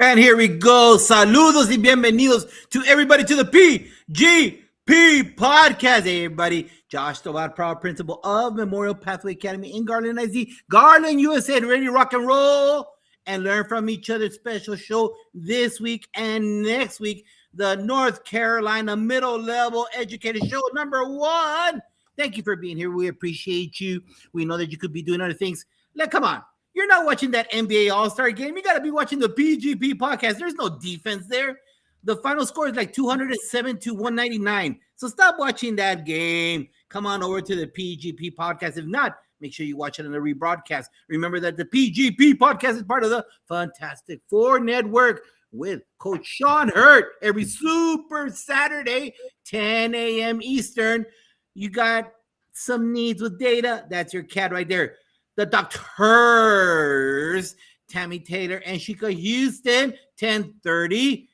And here we go. Saludos y bienvenidos to everybody to the PGP podcast. Hey, everybody. Josh Tovar, proud principal of Memorial Pathway Academy in Garland, IZ, Garland, USA, ready to rock and roll and learn from each other. Special show this week and next week. The North Carolina Middle Level Educator Show #1. Thank you for being here. We appreciate you. We know that you could be doing other things. Come on. You're not watching that NBA All-Star game. You got to be watching the PGP podcast. There's no defense there. The final score is like 207-199. So stop watching that game. Come on over to the PGP podcast. If not, make sure you watch it on the rebroadcast. Remember that the PGP podcast is part of the Fantastic Four Network with Coach Sean Hurt every Super Saturday, 10 a.m. Eastern. You got some needs with data. That's your cat right there. The doctors, Tammy Taylor and Shika Houston, 10:30.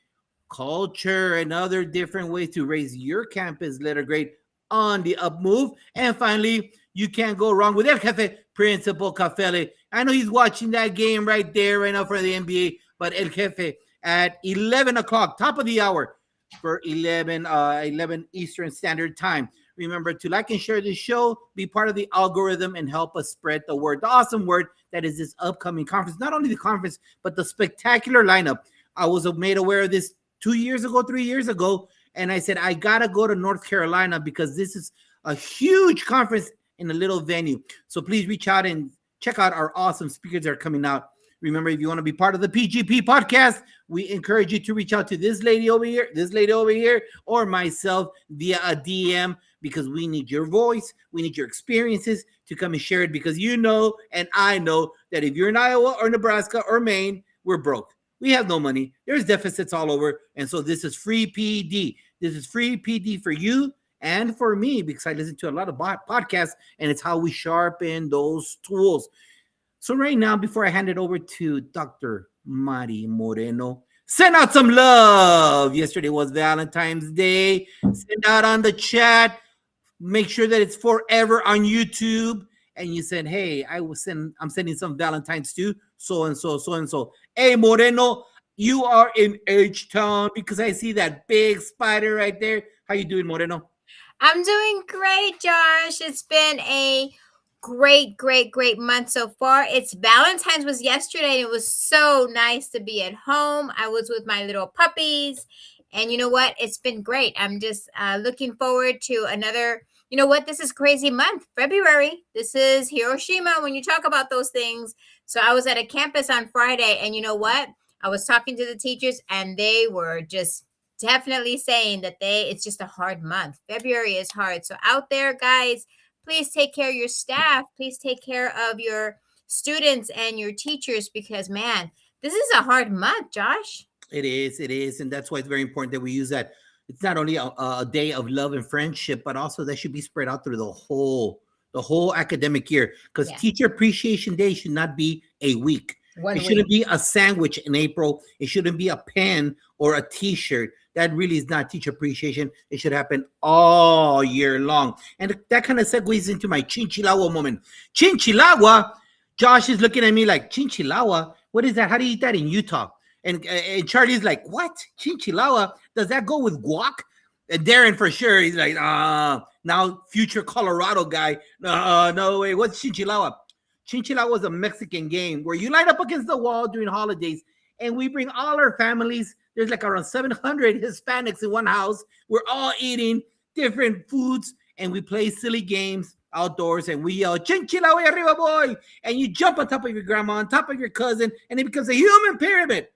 Culture and other different ways to raise your campus letter grade on the up move. And finally, you can't go wrong with El Jefe, Principal Cafele. I know he's watching that game right there right now for the NBA, but El Jefe at 11 o'clock, top of the hour for 11 Eastern Standard Time. Remember to like and share this show, be part of the algorithm, and help us spread the word, the awesome word that is this upcoming conference. Not only the conference, but the spectacular lineup. I was made aware of this 3 years ago, and I said, I got to go to North Carolina because this is a huge conference in a little venue. So please reach out and check out our awesome speakers that are coming out. Remember, if you want to be part of the PGP podcast, we encourage you to reach out to this lady over here, or myself via a DM, because we need your voice, we need your experiences to come and share it, because you know and I know that if you're in Iowa or Nebraska or Maine, we're broke. We have no money. There's deficits all over, and so this is free PD. This is free PD for you and for me, because I listen to a lot of podcasts, and it's how we sharpen those tools. So right now, before I hand it over to Dr. Mari Moreno, send out some love. Yesterday was Valentine's Day. Send out on the chat. Make sure that it's forever on YouTube. And you said, hey, I'm sending some Valentine's to so and so. Hey, Moreno, you are in H-Town because I see that big spider right there. How you doing, Moreno? I'm doing great, Josh. It's been a great month so far. It's Valentine's was yesterday. It was so nice to be at home. I was with my little puppies, and you know what? It's been great. I'm just looking forward to another, you know what? This is crazy month, February. This is Hiroshima when you talk about those things. So I was at a campus on Friday, and you know what? I was talking to the teachers, and they were just definitely saying that it's just a hard month. February is hard. So out there, guys, please take care of your staff. Please take care of your students and your teachers, because, man, this is a hard month, Josh. It is. And that's why it's very important that we use that. It's not only a day of love and friendship, but also that should be spread out through the whole academic year. Because Teacher Appreciation Day should not be a week. It shouldn't be a sandwich in April. It shouldn't be a pen or a T-shirt. That really is not teacher appreciation. It should happen all year long. And that kind of segues into my Chinchilagua moment. Chinchilagua, Josh is looking at me like, Chinchilagua? What is that? How do you eat that in Utah? And Charlie's like, what? Chinchilagua? Does that go with guac? And Darren, for sure, he's like, now future Colorado guy. No way. What's Chinchilagua? Chinchilagua is a Mexican game where you line up against the wall during holidays, and we bring all our families. There's like around 700 Hispanics in one house. We're all eating different foods, and we play silly games outdoors, and we yell, Chinchilagua arriba, boy! And you jump on top of your grandma, on top of your cousin, and it becomes a human pyramid.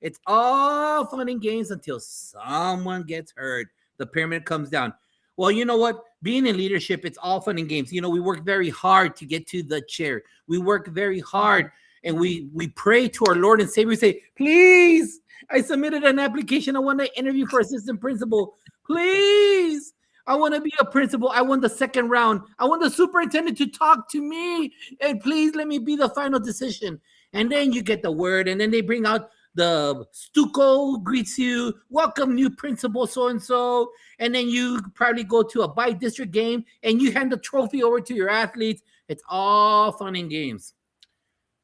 It's all fun and games until someone gets hurt. The pyramid comes down. Well, you know what? Being in leadership, it's all fun and games. You know, we work very hard to get to the chair. We work very hard, and we pray to our Lord and Savior. We say, please, I submitted an application. I want to interview for assistant principal. Please, I want to be a principal. I want the second round. I want the superintendent to talk to me. And please let me be the final decision. And then you get the word, and then they bring out the stucco greets you, welcome new principal so-and-so, and then you probably go to a by-district game, and you hand the trophy over to your athletes. It's all fun and games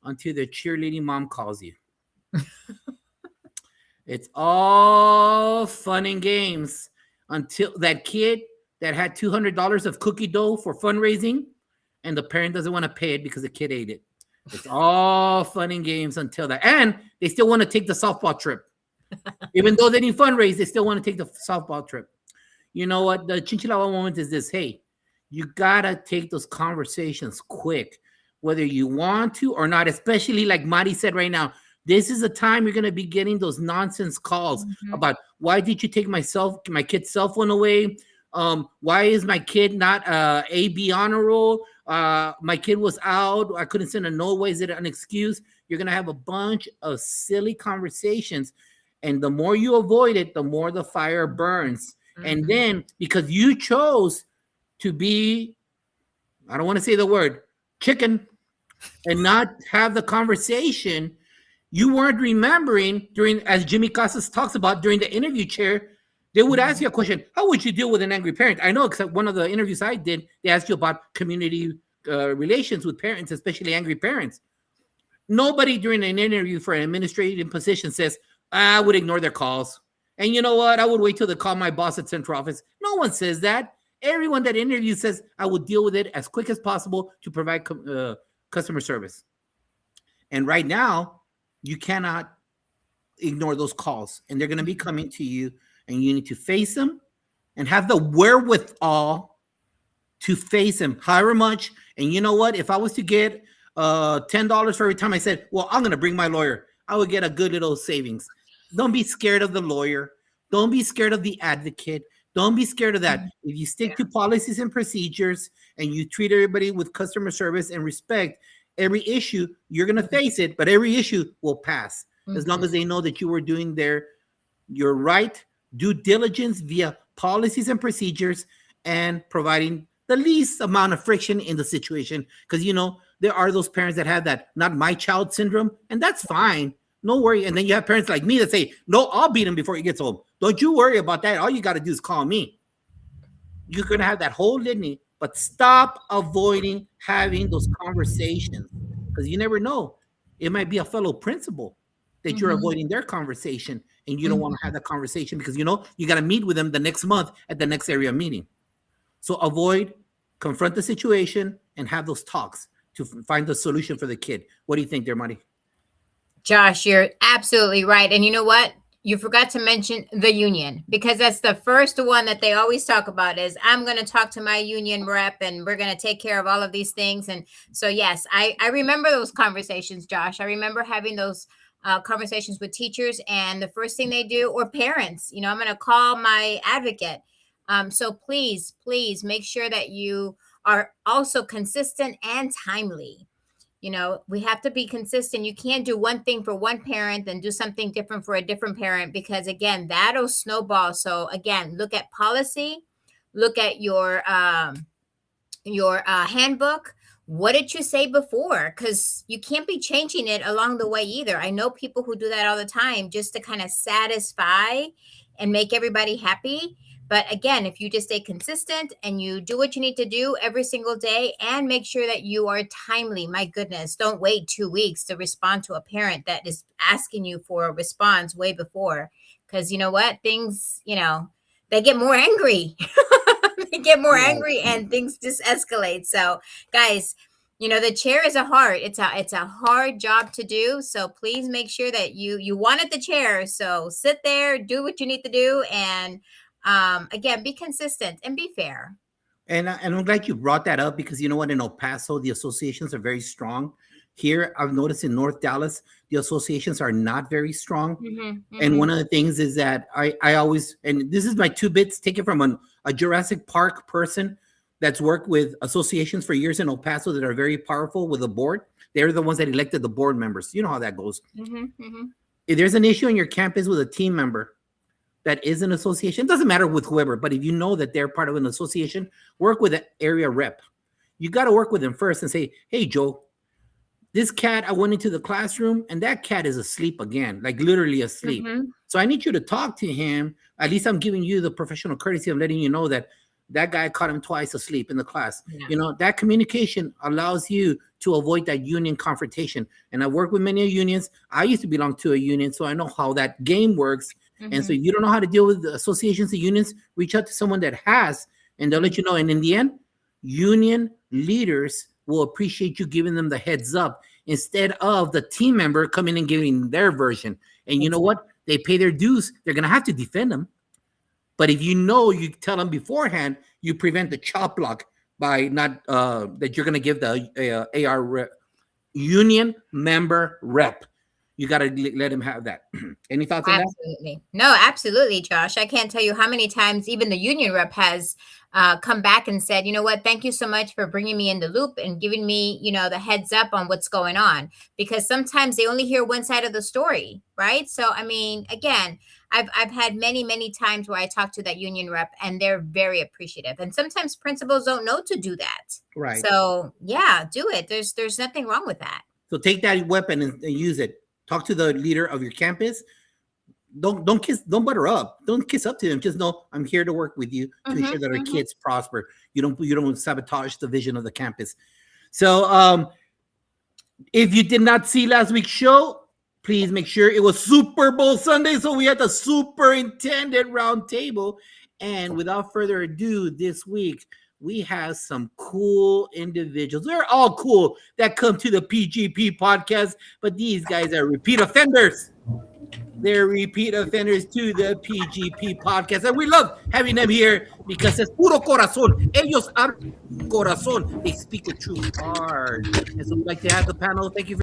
until the cheerleading mom calls you. It's all fun and games until that kid that had $200 of cookie dough for fundraising and the parent doesn't want to pay it because the kid ate it. It's all fun and games until that. And they still want to take the softball trip. Even though they didn't fundraise, they still want to take the softball trip. You know what? The Chinchilla moment is this. Hey, you got to take those conversations quick, whether you want to or not, especially like Mari said right now. This is a time you're going to be getting those nonsense calls about why did you take my kid's cell phone away? Why is my kid not A-B honor roll? My kid was out. I couldn't send a note. Why is it an excuse? You're going to have a bunch of silly conversations. And the more you avoid it, the more the fire burns. And then because you chose to be, I don't want to say the word, chicken, and not have the conversation, you weren't remembering during, as Jimmy Casas talks about during the interview chair, they would ask you a question. How would you deal with an angry parent? I know, except one of the interviews I did, they asked you about community relations with parents, especially angry parents. Nobody during an interview for an administrative position says, I would ignore their calls. And you know what? I would wait till they call my boss at central office. No one says that. Everyone that interviews says, I would deal with it as quick as possible to provide customer service. And right now, you cannot ignore those calls. And they're going to be coming to you. And you need to face them and have the wherewithal to face them, however much. And you know what? If I was to get $10 for every time I said, well, I'm going to bring my lawyer, I would get a good little savings. Don't be scared of the lawyer. Don't be scared of the advocate. Don't be scared of that. If you stick to policies and procedures and you treat everybody with customer service and respect, every issue, you're going to face it, but every issue will pass as long as they know that you were doing your right due diligence via policies and procedures and providing the least amount of friction in the situation. Because, you know, there are those parents that have that not my child syndrome, and that's fine. No worry. And then you have parents like me that say, no, I'll beat him before he gets home. Don't you worry about that. All you got to do is call me. You're going to have that whole litany, but stop avoiding having those conversations because you never know. It might be a fellow principal that you're avoiding their conversation and you don't want to have that conversation because, you know, you got to meet with them the next month at the next area meeting. So avoid, confront the situation and have those talks to find the solution for the kid. What do you think there, Marty? Josh, you're absolutely right. And you know what? You forgot to mention the union because that's the first one that they always talk about is I'm going to talk to my union rep and we're going to take care of all of these things. And so, yes, I remember those conversations, Josh. I remember having those conversations with teachers and the first thing they do or parents, you know, I'm going to call my advocate. So please make sure that you are also consistent and timely. You know, we have to be consistent. You can't do one thing for one parent and do something different for a different parent because, again, that'll snowball. So, again, look at policy, look at your handbook. What did you say before? Because you can't be changing it along the way either. I know people who do that all the time just to kind of satisfy and make everybody happy. But again, if you just stay consistent and you do what you need to do every single day and make sure that you are timely, my goodness, don't wait 2 weeks to respond to a parent that is asking you for a response way before. Because you know what? Things, you know, they get more angry. They get more angry and things just escalate. So guys, you know, the chair is it's a hard job to do. So please make sure that you wanted the chair. So sit there, do what you need to do. And again, be consistent and be fair. And I'm glad you brought that up because you know what? In El Paso, the associations are very strong. Here, I've noticed in North Dallas, the associations are not very strong. And one of the things is that I always, and this is my 2 bits, take it from a Jurassic Park person that's worked with associations for years in El Paso that are very powerful with the board. They're the ones that elected the board members. You know how that goes. If there's an issue on your campus with a team member, that is an association, it doesn't matter with whoever, but if you know that they're part of an association, work with an area rep. You got to work with them first and say, hey, Joe, this cat, I went into the classroom and that cat is asleep again, like literally asleep. So I need you to talk to him. At least I'm giving you the professional courtesy of letting you know that that guy caught him twice asleep in the class. Yeah. You know, that communication allows you to avoid that union confrontation. And I work with many unions. I used to belong to a union, so I know how that game works. And so if you don't know how to deal with the associations and unions, reach out to someone that has, and they'll let you know. And in the end, union leaders will appreciate you giving them the heads up instead of the team member coming and giving their version. And you know what? They pay their dues. They're going to have to defend them. But if you tell them beforehand, you prevent the chop block by not that you're going to give the AR union member rep. You got to let him have that. Any thoughts on that? Absolutely. No, absolutely, Josh. I can't tell you how many times even the union rep has come back and said, you know what, thank you so much for bringing me in the loop and giving me, the heads up on what's going on. Because sometimes they only hear one side of the story, right? So, I mean, again, I've had many, many times where I talk to that union rep and they're very appreciative. And sometimes principals don't know to do that. Right. So, yeah, do it. There's nothing wrong with that. So take that weapon and use it. Talk to the leader of your campus. Don't butter up. Don't kiss up to them. Just know I'm here to work with you to ensure that our kids prosper. You don't sabotage the vision of the campus. So if you did not see last week's show, please make sure it was Super Bowl Sunday. So we had the superintendent roundtable. And without further ado, this week we have some cool individuals. They're all cool that come to the PGP podcast, but these guys are repeat offenders. They're repeat offenders to the PGP podcast. And we love having them here because it's puro corazón. Ellos hablan corazón. They speak with true heart. And so we'd like to have the panel. Thank you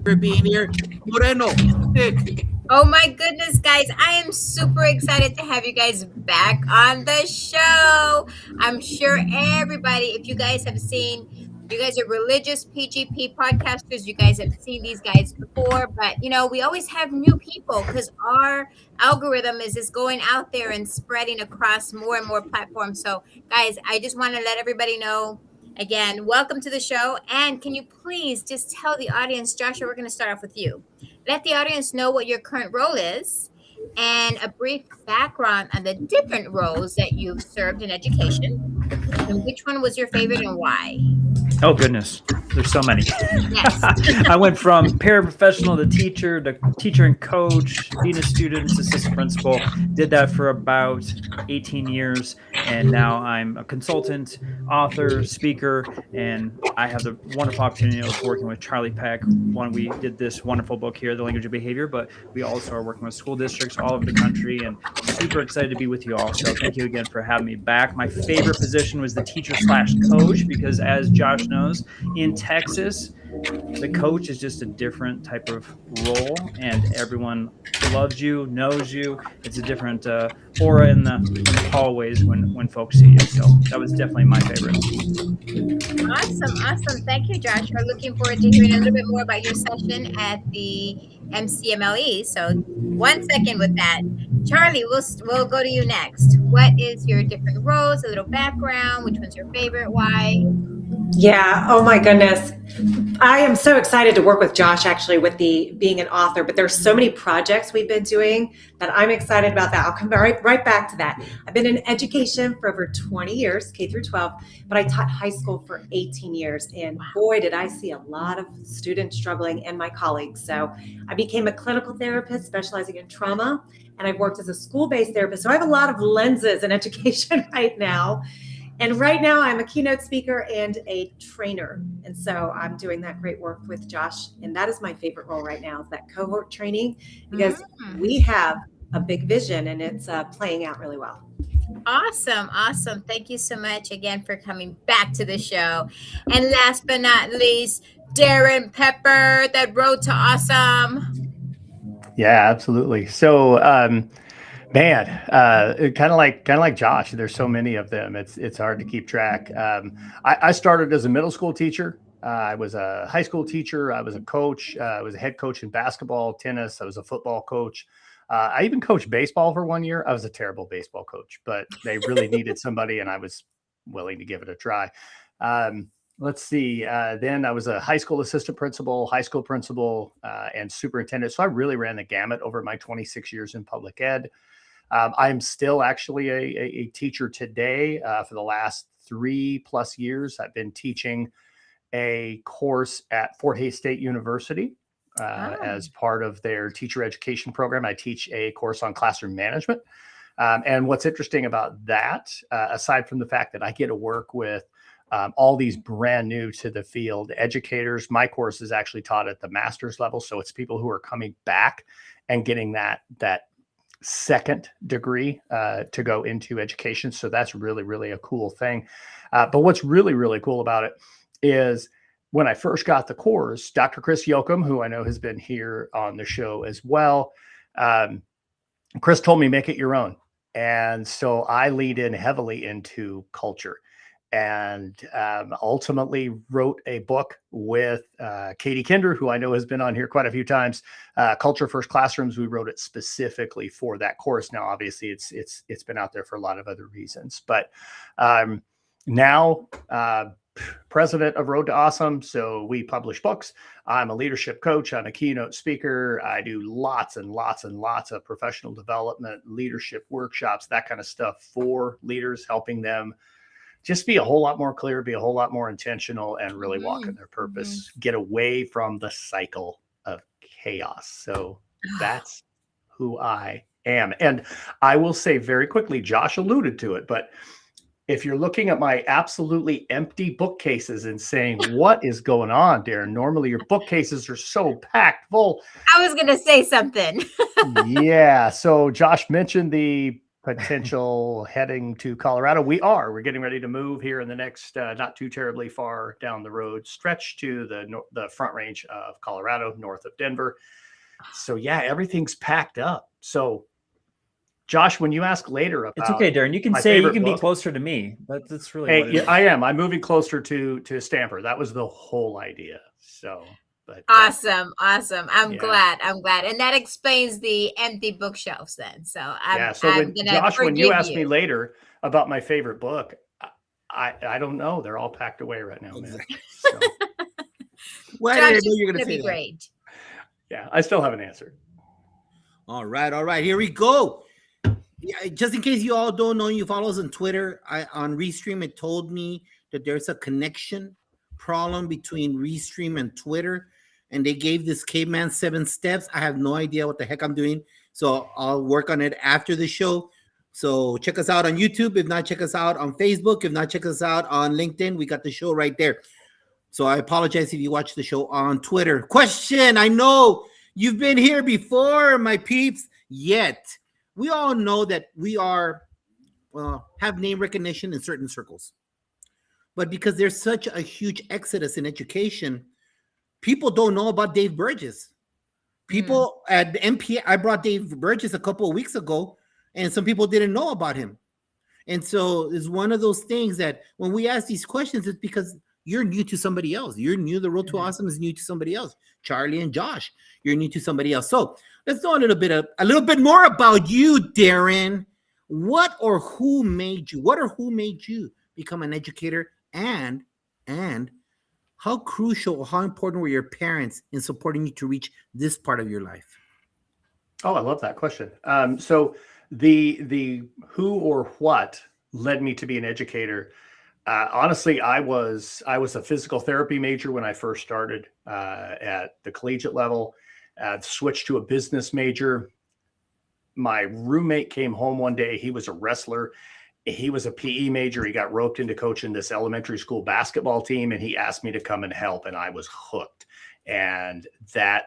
for being here. Moreno, Stick. Oh my goodness, guys. I am super excited to have you guys back on the show. I'm sure everybody, if you guys have seen, you guys are religious PGP podcasters. You guys have seen these guys before, but we always have new people because our algorithm is just going out there and spreading across more and more platforms. So guys, I just want to let everybody know, again, welcome to the show. And can you please just tell the audience, Joshua, we're going to start off with you. Let the audience know what your current role is and a brief background on the different roles that you've served in education. And which one was your favorite and why? Oh, goodness. There's so many. Yes. I went from paraprofessional to teacher and coach, being a student, assistant principal. Did that for about 18 years. And now I'm a consultant, author, speaker, and I have the wonderful opportunity of working with Charlie Peck when we did this wonderful book here, The Language of Behavior, but we also are working with school districts all over the country, and super excited to be with you all. So thank you again for having me back. My favorite position was the teacher/coach because, as Josh knows, in Texas, the coach is just a different type of role, and everyone loves you, knows you. It's a different aura in the hallways when folks see you. So that was definitely my favorite. Awesome. Thank you, Josh. We're looking forward to hearing a little bit more about your session at the NCMLE. So 1 second with that. Charlie, we'll go to you next. What is your different roles, a little background? Which one's your favorite? Why? Yeah. Oh my goodness. I am so excited to work with Josh actually with being an author, but there's so many projects we've been doing that I'm excited about that. I'll come right back to that. I've been in education for over 20 years, K through 12, but I taught high school for 18 years. And boy, did I see a lot of students struggling and my colleagues. So I became a clinical therapist specializing in trauma, and I've worked as a school-based therapist. So I have a lot of lenses in education right now. And right now I'm a keynote speaker and a trainer. And so I'm doing that great work with Josh. And that is my favorite role right now, is that cohort training, because we have a big vision and it's playing out really well. Awesome. Thank you so much again for coming back to the show. And last but not least, Darren Pepper, that road to awesome. Yeah, absolutely. So, man, kind of like Josh. There's so many of them. It's hard to keep track. I started as a middle school teacher. I was a high school teacher. I was a coach. I was a head coach in basketball, tennis. I was a football coach. I even coached baseball for 1 year. I was a terrible baseball coach, but they really needed somebody, and I was willing to give it a try. Let's see. Then I was a high school assistant principal, high school principal, and superintendent. So I really ran the gamut over my 26 years in public ed. I'm still actually a teacher today. For the last 3+ years, I've been teaching a course at Fort Hays State University as part of their teacher education program. I teach a course on classroom management. And what's interesting about that, aside from the fact that I get to work with all these brand new to the field educators, my course is actually taught at the master's level. So it's people who are coming back and getting that second degree to go into education. So that's really, really a cool thing. But what's really, really cool about it is when I first got the course, Dr. Chris Yoakum, who I know has been here on the show as well, Chris told me, make it your own. And so I lead in heavily into culture and ultimately wrote a book with Katie Kinder, who I know has been on here quite a few times, Culture First Classrooms. We wrote it specifically for that course. Now, obviously, it's been out there for a lot of other reasons. But now, president of Road to Awesome. So we publish books. I'm a leadership coach. I'm a keynote speaker. I do lots and lots and lots of professional development, leadership workshops, that kind of stuff for leaders, helping them just be a whole lot more clear, be a whole lot more intentional, and really walk in their purpose, get away from the cycle of chaos. So that's who I am. And I will say very quickly, Josh alluded to it, but if you're looking at my absolutely empty bookcases and saying, what is going on, Darren? Normally your bookcases are so packed full. I was going to say something. Yeah. So Josh mentioned the potential heading to Colorado. We're getting ready to move here in the next, not too terribly far down the road stretch to the Front Range of Colorado, north of Denver. So yeah, everything's packed up. So Josh, when you ask later about, it's okay, Darren. You can say you can be closer to me. That's really what it is. I am. I'm moving closer to Stamper. That was the whole idea. So, but awesome. I'm glad. And that explains the empty bookshelves then. So when you ask me later about my favorite book, I don't know. They're all packed away right now, man. So. Well, I know you're going to say great. Yeah, I still haven't answered. All right. Here we go. Yeah, just in case you all don't know, you follow us on Twitter. On Restream, it told me that there's a connection problem between Restream and Twitter, and they gave this caveman 7 steps. I have no idea what the heck I'm doing, so I'll work on it after the show. So check us out on YouTube. If not, check us out on Facebook. If not, check us out on LinkedIn. We got the show right there. So I apologize if you watch the show on Twitter. Question: I know you've been here before, my peeps. Yet we all know that we have name recognition in certain circles. But because there's such a huge exodus in education, people don't know about Dave Burgess. People at the MPA, I brought Dave Burgess a couple of weeks ago, and some people didn't know about him. And so it's one of those things that when we ask these questions, it's because you're new to somebody else. You're new. The Road to Awesome is new to somebody else. Charlie and Josh, you're new to somebody else. So let's know a little bit more about you, Darren. What or who made you become an educator, and how crucial or how important were your parents in supporting you to reach this part of your life? Oh, I love that question. So the who or what led me to be an educator. Honestly, I was a physical therapy major when I first started at the collegiate level. Switched to a business major. My roommate came home one day. He was a wrestler. He was a PE major. He got roped into coaching this elementary school basketball team, and he asked me to come and help, and I was hooked. And that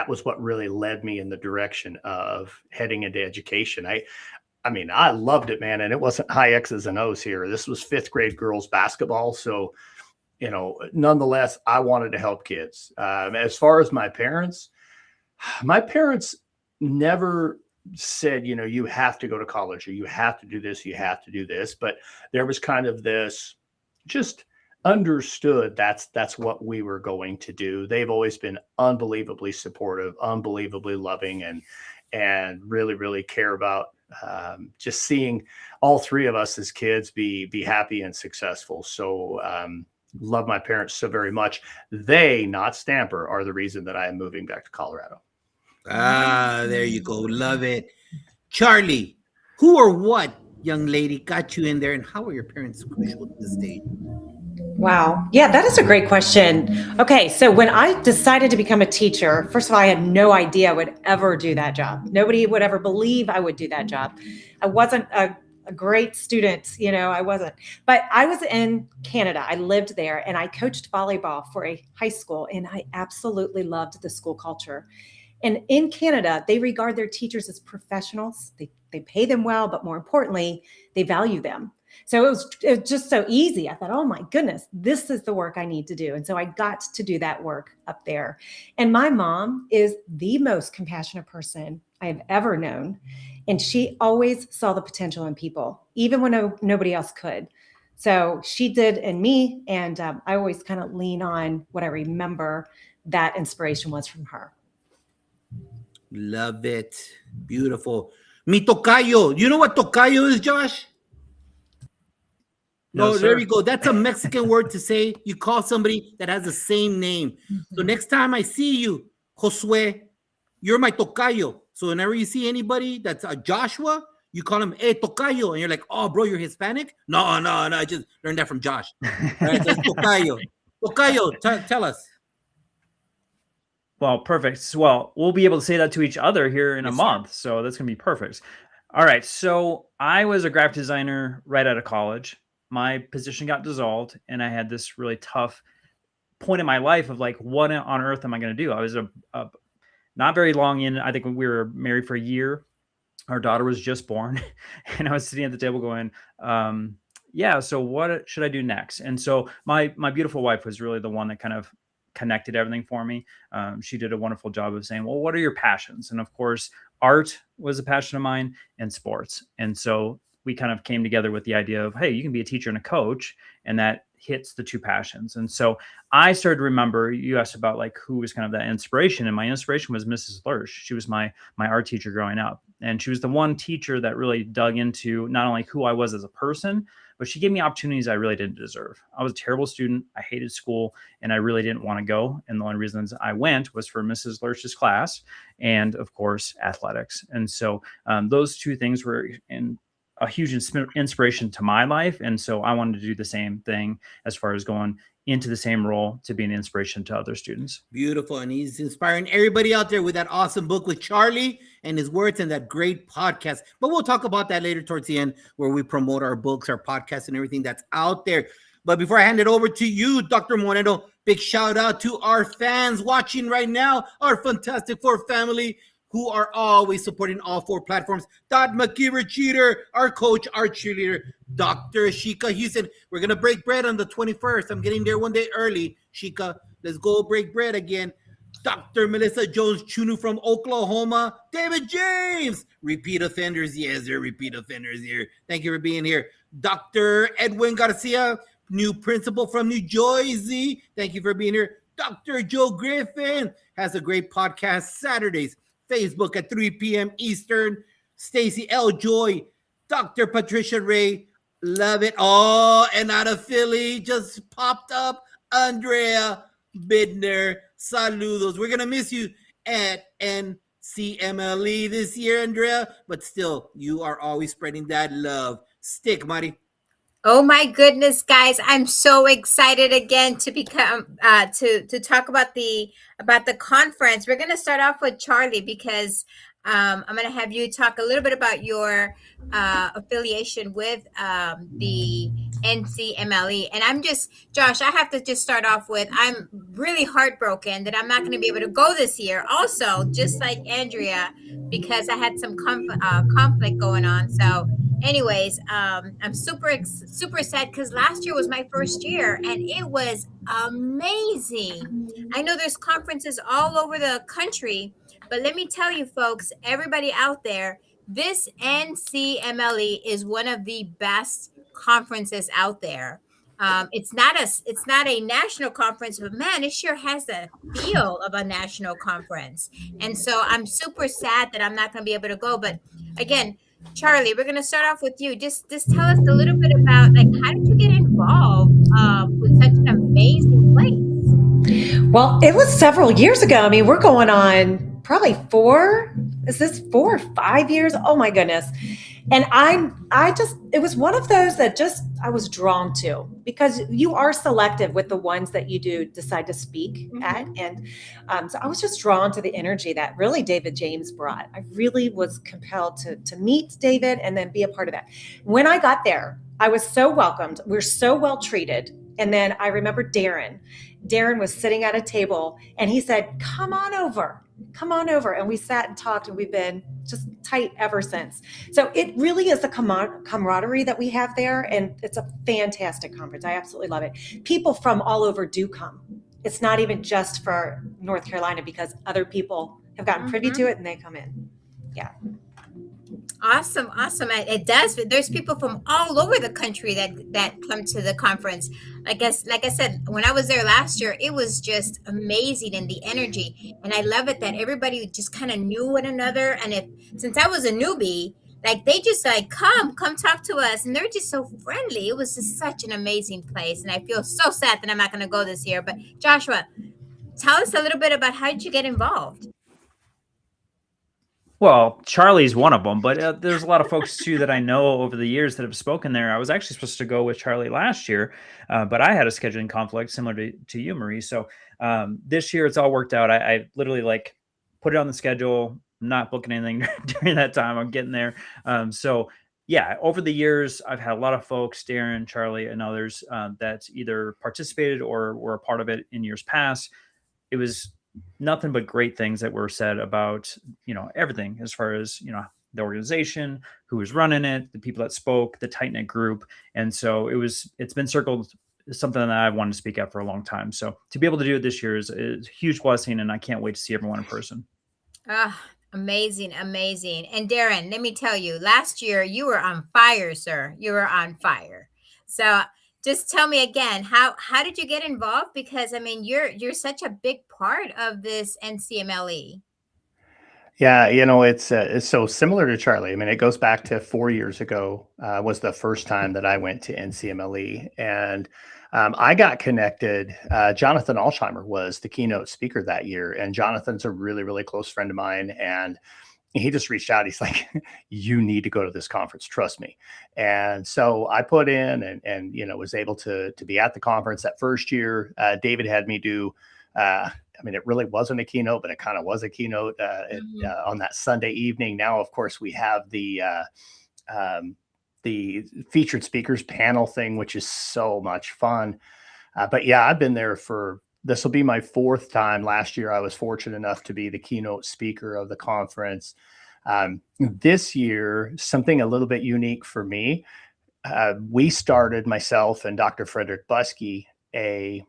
was what really led me in the direction of heading into education. I mean, I loved it, man. And it wasn't high X's and O's here. This was 5th grade girls basketball. So, nonetheless, I wanted to help kids. As far as my parents never said, you have to go to college or you have to do this, you have to do this. But there was kind of this just understood that's what we were going to do. They've always been unbelievably supportive, unbelievably loving, and really, really care about just seeing all 3 of us as kids be happy and successful. So love my parents so very much. They, not Stamper, are the reason that I am moving back to Colorado. There you go. Love it. Charlie, who or what young lady got you in there, and how are your parents crucial to this day? Wow. Yeah, that is a great question. Okay, so when I decided to become a teacher, first of all, I had no idea I would ever do that job. Nobody would ever believe I would do that job. I wasn't a great student, I wasn't. But I was in Canada. I lived there and I coached volleyball for a high school, and I absolutely loved the school culture. And in Canada, they regard their teachers as professionals. They pay them well, but more importantly, they value them. So it was just so easy. I thought, oh my goodness, this is the work I need to do. And so I got to do that work up there. And my mom is the most compassionate person I have ever known. And she always saw the potential in people, even when nobody else could. So she did in me. And I always kind of lean on what I remember that inspiration was from her. Love it. Beautiful. Mi tocayo. You know what tocayo is, Josh? No, there sir. we go. That's a Mexican word to say you call somebody that has the same name. So next time I see you, Josue, you're my tocayo. So whenever you see anybody that's a Joshua, you call him, hey, tocayo. And you're like, oh, bro, you're Hispanic? No. I just learned that from Josh. All right, so it's tocayo. Tocayo, tell us. Well, perfect. Well, we'll be able to say that to each other here in a month. So that's going to be perfect. All right. So I was a graphic designer right out of college. My position got dissolved, and I had this really tough point in my life of like, what on earth am I going to do? I was not very long in. I think we were married for a year. Our daughter was just born, and I was sitting at the table going, yeah, so what should I do next? And so my beautiful wife was really the one that kind of connected everything for me. She did a wonderful job of saying, well, what are your passions? And of course, art was a passion of mine, and sports. And so we kind of came together with the idea of, hey, you can be a teacher and a coach, and that hits the two passions. And so I started to remember, you asked about like who was kind of that inspiration, and my inspiration was Mrs. Lurch. She was my art teacher growing up, and she was the one teacher that really dug into not only who I was as a person, but she gave me opportunities I really didn't deserve. I was a terrible student. I hated school, and I really didn't want to go. And the only reasons I went was for Mrs. Lurch's class and, of course, athletics. And so those two things were a huge inspiration to my life. And so I wanted to do the same thing as far as going into the same role to be an inspiration to other students. Beautiful. And he's inspiring everybody out there with that awesome book with Charlie and his words and that great podcast. But we'll talk about that later towards the end, where we promote our books, our podcasts, and everything that's out there. But before I hand it over to you, Dr. Moreno, big shout out to our fans watching right now, our Fantastic Four family, who are always supporting all four platforms. Todd McKeever Cheater, our coach, our cheerleader, Dr. Shika Houston. We're going to break bread on the 21st. I'm getting there one day early. Shika, let's go break bread again. Dr. Melissa Jones Chunu from Oklahoma. David James, repeat offenders. Yes, they're repeat offenders here. Thank you for being here. Dr. Edwin Garcia, new principal from New Jersey. Thank you for being here. Dr. Joe Griffin has a great podcast Saturdays. Facebook at 3 p.m. Eastern. Stacy L. Joy, Dr. Patricia Ray, love it. Oh, and out of Philly just popped up, Andrea Bidner. Saludos. We're going to miss you at NCMLE this year, Andrea, but still, you are always spreading that love. Stick, Mari. Oh my goodness, guys! I'm so excited again to become to talk about the conference. We're going to start off with Charlie because I'm going to have you talk a little bit about your affiliation with the NCMLE. And I'm just, Josh, I have to just start off with, I'm really heartbroken that I'm not going to be able to go this year. Also, just like Andrea, because I had some conflict going on. So anyways, I'm super sad because last year was my first year and it was amazing. I know there's conferences all over the country, but let me tell you folks, everybody out there, this NCMLE is one of the best conferences out there. It's not a national conference, but man, it sure has the feel of a national conference. And so I'm super sad that I'm not going to be able to go. But again, Charlie, we're going to start off with you. Just tell us a little bit about, like, how did you get involved with such an amazing place? Well, it was several years ago. I mean, we're going on probably is this 4 or 5 years? Oh my goodness. And it was one of those that I was drawn to, because you are selective with the ones that you do decide to speak at. And so I was just drawn to the energy that really David James brought. I really was compelled to meet David and then be a part of that. When I got there, I was so welcomed. We're so well treated. And then I remember Darren was sitting at a table and he said, come on over. And we sat and talked, and we've been just tight ever since. So it really is the camaraderie that we have there. And it's a fantastic conference. I absolutely love it. People from all over do come. It's not even just for North Carolina, because other people have gotten privy to it and they come in. Yeah. Awesome. It does. There's people from all over the country that come to the conference. Like I said, when I was there last year, it was just amazing, and the energy. And I love it that everybody just kind of knew one another. And since I was a newbie, like they just like come talk to us, and they're just so friendly. It was just such an amazing place, and I feel so sad that I'm not going to go this year. But Joshua, tell us a little bit about how did you get involved? Well, Charlie's one of them, but there's a lot of folks too that I know over the years that have spoken there. I was actually supposed to go with Charlie last year, but I had a scheduling conflict similar to you, Marie. So this year it's all worked out. I literally like put it on the schedule, not booking anything during that time. I'm getting there. So yeah, over the years, I've had a lot of folks, Darren, Charlie, and others that either participated or were a part of it in years past. It was nothing but great things that were said about, everything as far as, the organization, who was running it, the people that spoke, the tight knit group. And so it's been circled something that I've wanted to speak at for a long time. So to be able to do it this year is a huge blessing, and I can't wait to see everyone in person. Amazing. And Darren, let me tell you, last year you were on fire, sir. You were on fire. So just tell me again, how did you get involved? Because I mean, you're such a big part of this NCMLE. Yeah, it's so similar to Charlie. I mean, it goes back to 4 years ago was the first time that I went to NCMLE, and I got connected. Jonathan Alsheimer was the keynote speaker that year, and Jonathan's a really, really close friend of mine, and he just reached out. He's like, you need to go to this conference. Trust me. And so I put in and was able to be at the conference that first year. David had me do, it really wasn't a keynote, but it kind of was a keynote on that Sunday evening. Now, of course, we have the featured speakers panel thing, which is so much fun. But yeah, I've been there this will be my 4th time. Last year, I was fortunate enough to be the keynote speaker of the conference. This year, something a little bit unique for me. We started, myself and Dr. Frederick Buskey, a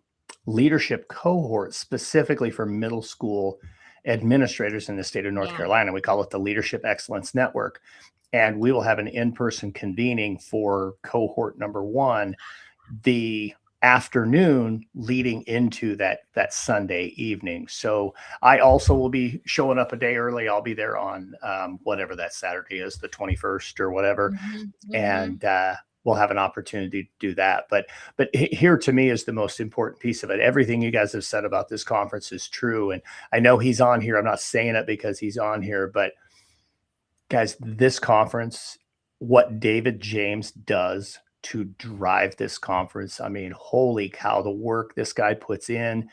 leadership cohort specifically for middle school administrators in the state of North Carolina. We call it the Leadership Excellence Network. And we will have an in-person convening for cohort number 1, the afternoon leading into that Sunday evening. So I also will be showing up a day early. I'll be there on whatever that Saturday is, the 21st or whatever. And we'll have an opportunity to do that. But here to me is the most important piece of it. Everything you guys have said about this conference is true. And I know he's on here. I'm not saying it because he's on here, but guys, this conference, what David James does to drive this conference, I mean, holy cow, the work this guy puts in,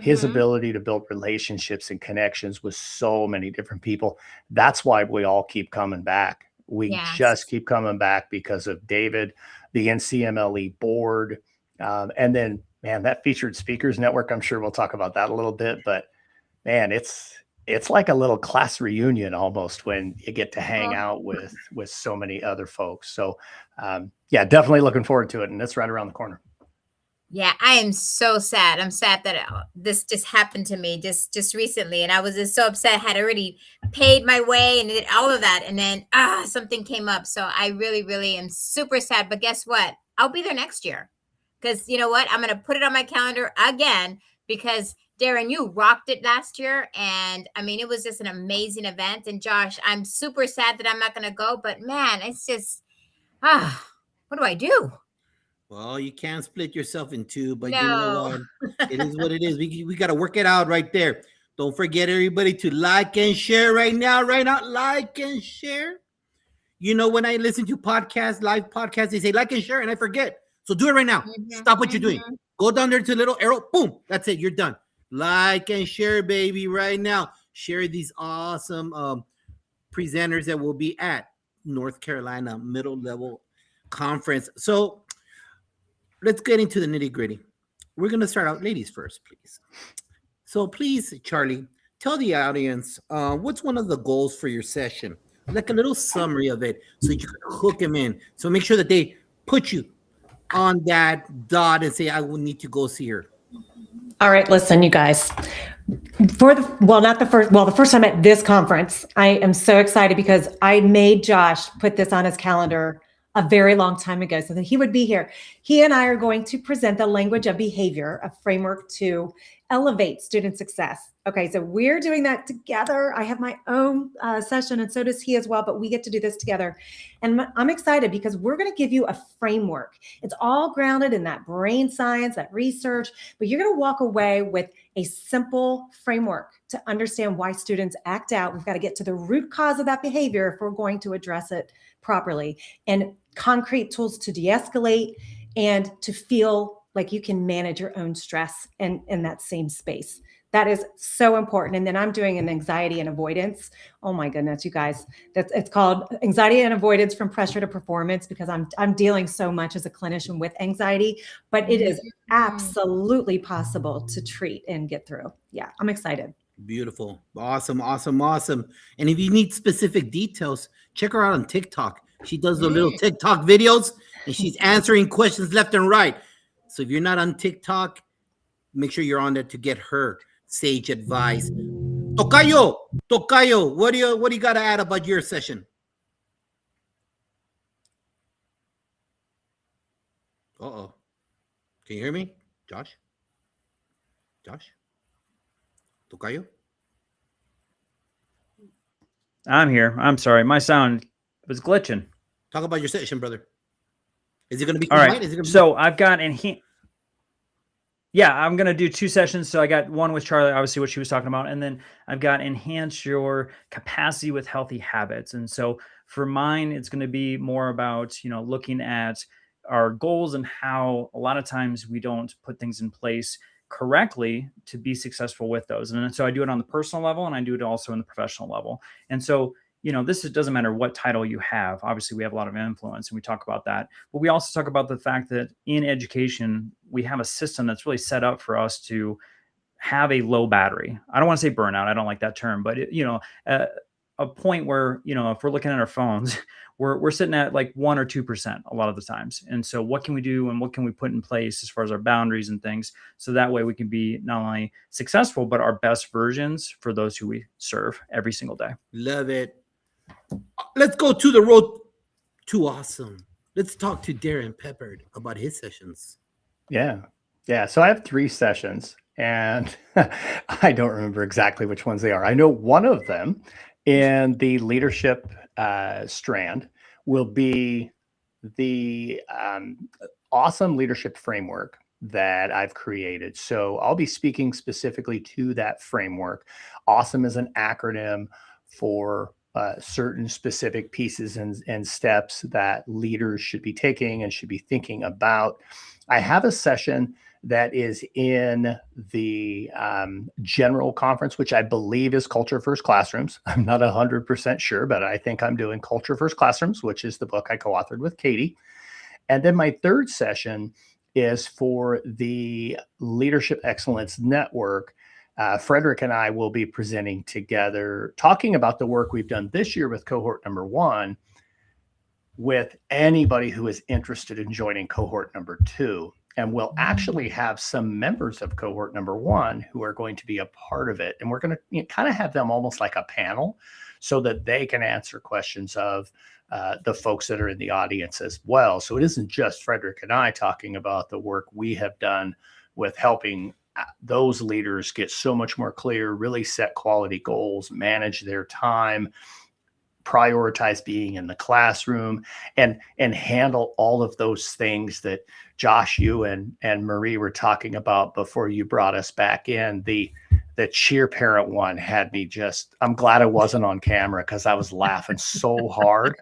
his ability to build relationships and connections with so many different people. That's why we all keep coming back. We just keep coming back because of David, the NCMLE board. And then, man, that featured speakers network, I'm sure we'll talk about that a little bit, but man, it's like a little class reunion almost when you get to hang out with so many other folks. So yeah, definitely looking forward to it. And it's right around the corner. Yeah, I am so sad. I'm sad that this just happened to me just recently. And I was just so upset. I had already paid my way and did all of that. And then something came up. So I really, really am super sad. But guess what? I'll be there next year. Because you know what? I'm going to put it on my calendar again because Darren, you rocked it last year. And I mean, it was just an amazing event. And Josh, I'm super sad that I'm not going to go. But man, it's just, what do I do? Well, you can't split yourself in two, but you know what? It is what it is. We got to work it out right there. Don't forget, everybody, to like and share right now. Like and share. You know, when I listen to podcasts, live podcasts, they say like and share, and I forget. So do it right now. Stop what you're doing. Go down there to the little arrow. Boom. That's it. You're done. Like and share, baby, right now. Share these awesome presenters that will be at North Carolina Middle Level Conference. So let's get into the nitty gritty. We're going to start out, ladies first, please. So please, Charlie, tell the audience what's one of the goals for your session? Like a little summary of it so you can hook them in. So make sure that they put you on that dot and say, I will need to go see her. All right, listen, you guys. The first time at this conference, I am so excited because I made Josh put this on his calendar a very long time ago so that he would be here. He and I are going to present the language of behavior, a framework to elevate student success. Okay, so we're doing that together. I have my own session and so does he as well, but we get to do this together. And I'm excited because we're going to give you a framework. It's all grounded in that brain science, that research, but you're going to walk away with a simple framework to understand why students act out. We've got to get to the root cause of that behavior if we're going to address it properly, and concrete tools to de-escalate and to feel like you can manage your own stress in that same space. That is so important. And then I'm doing an anxiety and avoidance. Oh my goodness, you guys, it's called anxiety and avoidance from pressure to performance because I'm dealing so much as a clinician with anxiety, but it is absolutely possible to treat and get through. Yeah, I'm excited. Beautiful. Awesome. And if you need specific details, check her out on TikTok. She does the little TikTok videos and she's answering questions left and right. So if you're not on TikTok, make sure you're on there to get her sage advice. Tocayo, what do you got to add about your session? Uh-oh. Can you hear me? Josh? Tocayo? I'm here. I'm sorry. My sound was glitching. Talk about your session, brother. Is it going to be all combined? right? So I've got Yeah, I'm going to do 2 sessions. So I got one with Charlie, obviously what she was talking about. And then I've got enhance your capacity with healthy habits. And so for mine, it's going to be more about, looking at our goals and how a lot of times we don't put things in place correctly to be successful with those. And so I do it on the personal level and I do it also in the professional level. And so doesn't matter what title you have. Obviously, we have a lot of influence and we talk about that. But we also talk about the fact that in education, we have a system that's really set up for us to have a low battery. I don't want to say burnout. I don't like that term, but a point where, if we're looking at our phones, we're sitting at like 1 or 2% a lot of the times. And so what can we do and what can we put in place as far as our boundaries and things? So that way we can be not only successful, but our best versions for those who we serve every single day. Love it. Let's go to the road to awesome. Let's talk to Darren Peppard about his sessions. Yeah. So I have 3 sessions and I don't remember exactly which ones they are. I know one of them in the leadership strand will be the awesome leadership framework that I've created. So I'll be speaking specifically to that framework. Awesome is an acronym for certain specific pieces and steps that leaders should be taking and should be thinking about. I have a session that is in the general conference, which I believe is Culture First Classrooms. I'm not 100% sure, but I think I'm doing Culture First Classrooms, which is the book I co-authored with Katie. And then my third session is for the Leadership Excellence Network. Frederick and I will be presenting together, talking about the work we've done this year with cohort number 1, with anybody who is interested in joining cohort number 2. And we'll actually have some members of cohort number 1 who are going to be a part of it. And we're going to kind of have them almost like a panel so that they can answer questions of the folks that are in the audience as well. So it isn't just Frederick and I talking about the work we have done with helping those leaders get so much more clear, really set quality goals, manage their time, prioritize being in the classroom, and handle all of those things that Josh, you and Marie were talking about before you brought us back in, the the cheer parent one had me I'm glad I wasn't on camera because I was laughing so hard.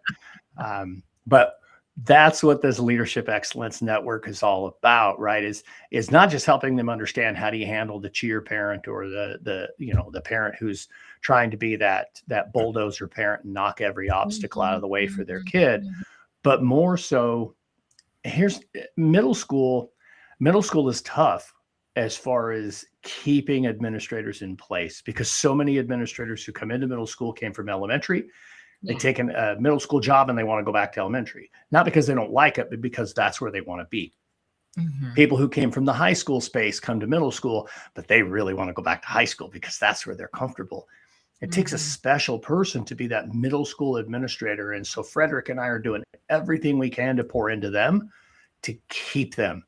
But that's what this Leadership Excellence Network is all about, right? Is not just helping them understand how do you handle the cheer parent or the parent who's trying to be that bulldozer parent and knock every obstacle out of the way for their kid, but more so, here's middle school. Middle school is tough as far as keeping administrators in place because so many administrators who come into middle school came from elementary. They take a middle school job and they want to go back to elementary, not because they don't like it, but because that's where they want to be. People who came from the high school space come to middle school, but they really want to go back to high school because that's where they're comfortable. It takes a special person to be that middle school administrator. And so Frederick and I are doing everything we can to pour into them to keep them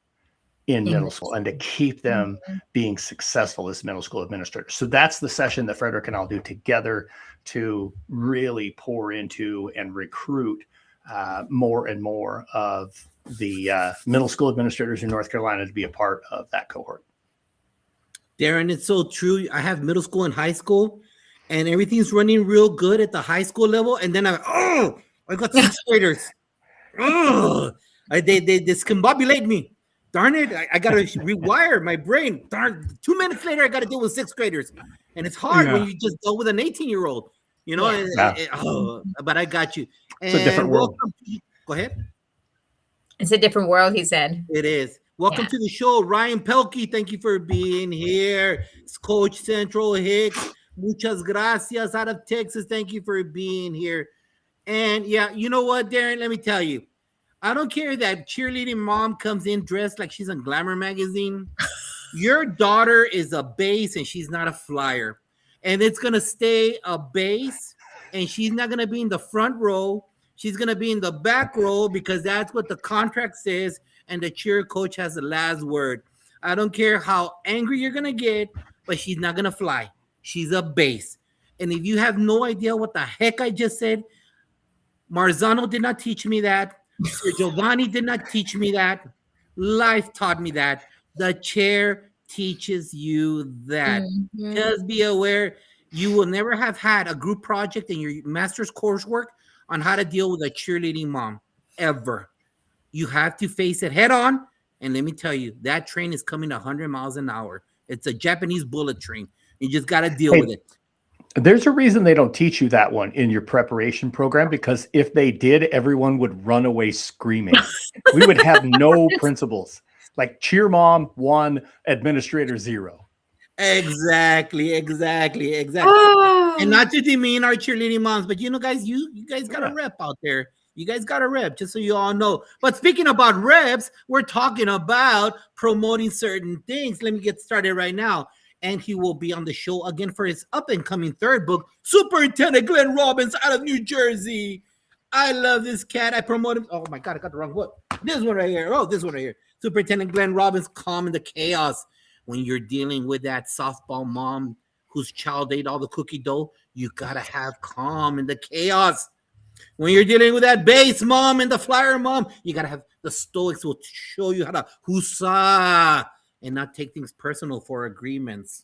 in middle school and to keep them being successful as middle school administrators. So that's the session that Frederick and I'll do together to really pour into and recruit more and more of the middle school administrators in North Carolina to be a part of that cohort. Darren, it's so true. I have middle school and high school, and everything's running real good at the high school level. And then I got sixth graders. They discombobulate me. Darn it, I got to rewire my brain. Darn, 2 minutes later, I got to deal with sixth graders. And it's hard when you just deal with an 18-year-old, but I got you. And it's a different world. Go ahead. It's a different world, he said. It is. Welcome to the show, Ryan Pelkey. Thank you for being here. It's Coach Central Hicks. Muchas gracias out of Texas. Thank you for being here. And yeah, you know what, Darren? Let me tell you. I don't care that cheerleading mom comes in dressed like she's on Glamour magazine. Your daughter is a base and she's not a flyer. And it's going to stay a base, and she's not going to be in the front row. She's going to be in the back row because that's what the contract says, and the cheer coach has the last word. I don't care how angry you're going to get, but she's not going to fly. She's a base. And if you have no idea what the heck I just said, Marzano did not teach me that. Sir Giovanni did not teach me that. Life taught me that. The chair teaches you that. Just be aware you will never have had a group project in your master's coursework on how to deal with a cheerleading mom, ever. You have to face it head on. And let me tell you, that train is coming 100 miles an hour. It's a Japanese bullet train. You just got to deal with it. There's a reason they don't teach you that one in your preparation program, because if they did, everyone would run away screaming. We would have no principles. Like cheer mom 1, administrator 0. Exactly. Oh. And not to demean our cheerleading moms, but guys, you guys got a rep out there. You guys got a rep, just so you all know. But speaking about reps, we're talking about promoting certain things. Let me get started right now. And he will be on the show again for his up-and-coming third book, Superintendent Glenn Robbins out of New Jersey. I love this cat. I promote him. Oh, my God, I got the wrong book. This one right here. Oh, this one right here. Superintendent Glenn Robbins, Calm in the Chaos. When you're dealing with that softball mom whose child ate all the cookie dough, you got to have calm in the chaos. When you're dealing with that base mom and the flyer mom, you got to have the stoics will show you how to husa and not take things personal for agreements.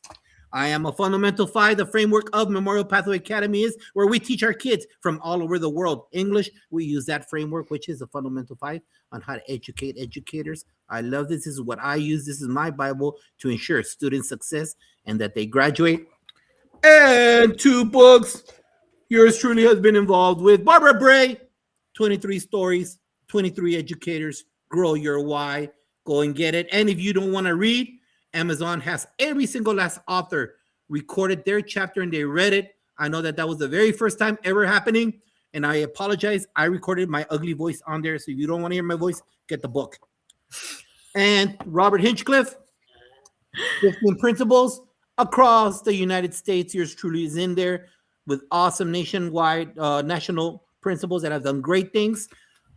I am a Fundamental 5. The framework of Memorial Pathway Academy is where we teach our kids from all over the world English. We use that framework, which is a Fundamental 5, on how to educate educators. I love this. This is what I use. This is my Bible to ensure student success and that they graduate. And 2 books. Yours truly has been involved with Barbara Bray, 23 stories, 23 educators, grow your why. Go and get it. And if you don't want to read, Amazon has every single last author recorded their chapter and they read it. I know that was the very first time ever happening. And I apologize. I recorded my ugly voice on there. So if you don't want to hear my voice, get the book. And Robert Hinchcliffe, 15 principles across the United States. Yours truly is in there with awesome nationwide national principles that have done great things.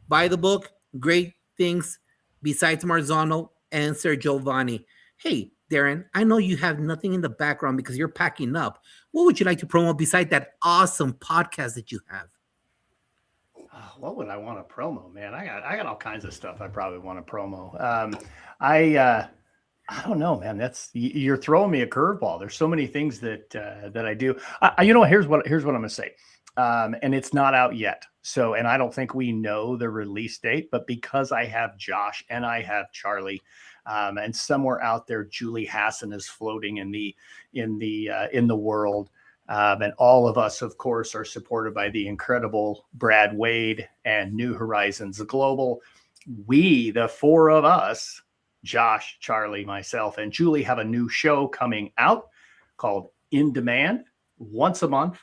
Buy the book. Great things. Besides Marzano and Sir Giovanni. Hey, Darren, I know you have nothing in the background because you're packing up. What would you like to promote besides that awesome podcast that you have? What would I want to promo, man? I got all kinds of stuff I probably want to promo. I I don't know, man. You're throwing me a curveball. There's so many things that I do. Here's what I'm going to say, and it's not out yet. So, and I don't think we know the release date. But because I have Josh and I have Charlie, and somewhere out there, Julie Hassan is floating in the world. And all of us, of course, are supported by the incredible Brad Wade and New Horizons Global. We, the four of us, Josh, Charlie, myself, and Julie, have a new show coming out called In Demand, once a month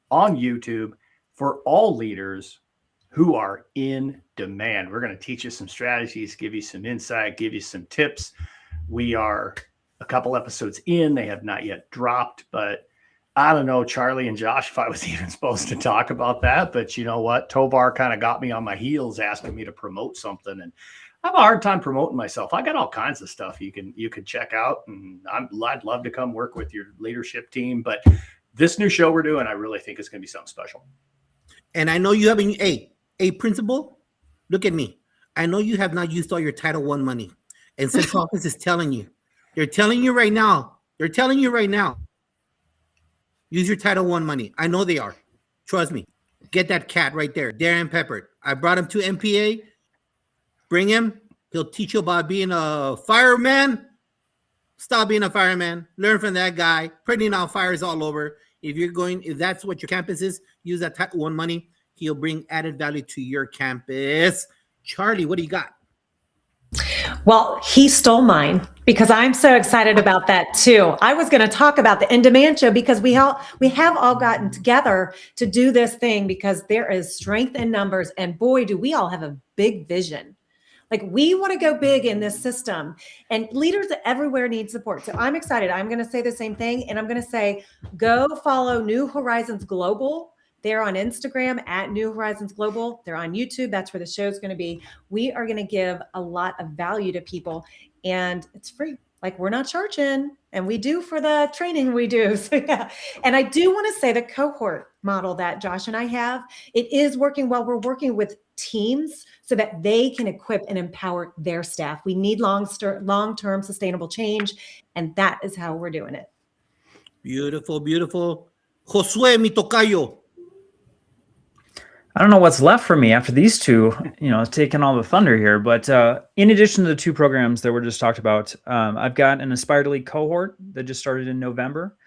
on YouTube for all leaders who are in demand. We're going to teach you some strategies, give you some insight, give you some tips. We are a couple episodes in. They have not yet dropped, but I don't know, Charlie and Josh, if I was even supposed to talk about that. But you know what? Tovar kind of got me on my heels asking me to promote something. And I have a hard time promoting myself. I got all kinds of stuff you can check out. And I'd love to come work with your leadership team. But this new show we're doing, I really think is going to be something special. And I know you haven't, a principal, look at me. I know you have not used all your Title I money. And Central Office is telling you. They're telling you right now. Use your Title I money. I know they are. Trust me. Get that cat right there, Darren Peppert. I brought him to MPA. Bring him. He'll teach you about being a fireman. Stop being a fireman. Learn from that guy. Putting out fires all over. If that's what your campus is, use that Title I money. He'll bring added value to your campus. Charlie, what do you got? Well, he stole mine because I'm so excited about that too. I was going to talk about the In Demand show because we have all gotten together to do this thing because there is strength in numbers, and boy, do we all have a big vision. Like, we want to go big in this system, and leaders everywhere need support. So I'm excited. I'm going to say the same thing, and I'm going to say, go follow New Horizons Global. They're on Instagram at New Horizons Global. They're on YouTube. That's where the show's going to be. We are going to give a lot of value to people, and it's free. Like, we're not charging, and we do for the training we do. So yeah. And I do want to say the cohort model that Josh and I have, it is working well. We're working with teams so that they can equip and empower their staff. We need long-term sustainable change, and that is how we're doing it. Beautiful, beautiful. Josue, mi tocayo. I don't know what's left for me after these two, taking all the thunder here. But in addition to the two programs that were just talked about, I've got an Aspire to Lead cohort that just started in November.